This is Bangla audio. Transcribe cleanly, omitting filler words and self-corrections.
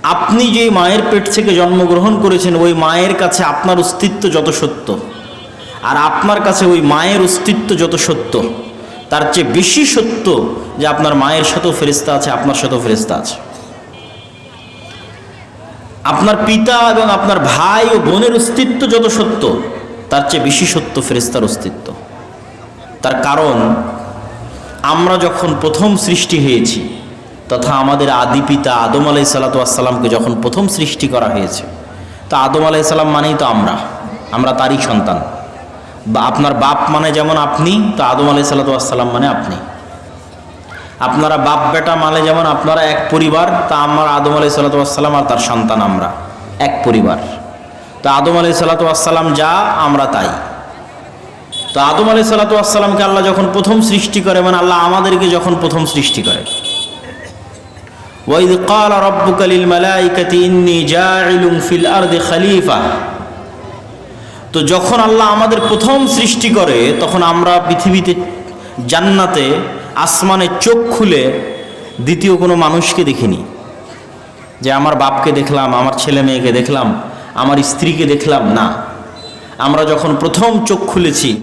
আপনি যে মায়ের পেট থেকে জন্মগ্রহণ করেছেন ওই মায়ের কাছে আপনার অস্তিত্ব যত সত্য, আর আপনার কাছে ওই মায়ের অস্তিত্ব যত সত্য, তার চেয়ে বেশি সত্য যে আপনার মায়ের সাথেও ফেরেশতা আছে, আপনার সাথেও ফেরেশতা আছে। আপনার পিতা এবং আপনার ভাই ও বোনের অস্তিত্ব যত সত্য, তার চেয়ে বেশি সত্য ফেরেশতার অস্তিত্ব। তার কারণ আমরা যখন প্রথম সৃষ্টি হয়েছি, তথা আমাদের আদি পিতা আদম আলাইহিসসালাতু ওয়াসসালামকে যখন প্রথম সৃষ্টি করা হয়েছে, তো আদম আলাইহিসসালাম মানেই তো আমরা তারই সন্তান। বা আপনার বাপ মানে যেমন আপনি, তো আদম আলাইহিসসালাতু ওয়াসসালাম মানে আপনি। আপনারা বাপ বেটা মানে যেমন আপনারা এক পরিবার, তা আমরা আদম আলাইহিসসালাতু ওয়াসসালাম আর তার সন্তান আমরা এক পরিবার। তো আদম আলাইহিসসালাতু ওয়াসসালাম যা, আমরা তাই। তো আদম আলাইহিসসালাতু ওয়াসসালামকে আল্লাহ যখন প্রথম সৃষ্টি করে, মানে আল্লাহ আমাদেরকে যখন প্রথম সৃষ্টি করে, ওয়াইদ ক্বালা রাব্বুকা লিল মালাইকাতি ইন্নী জাইলুন ফিল আরদি খলিফা। তো যখন আল্লাহ আমাদের প্রথম সৃষ্টি করে, তখন আমরা পৃথিবীতে জান্নাতে আসমানে চোখ খুলে দ্বিতীয় কোনো মানুষকে দেখিনি, যে আমার বাপকে দেখলাম, আমার ছেলে মেয়েকে দেখলাম, আমার স্ত্রীকে দেখলাম। না, আমরা যখন প্রথম চোখ খুলেছি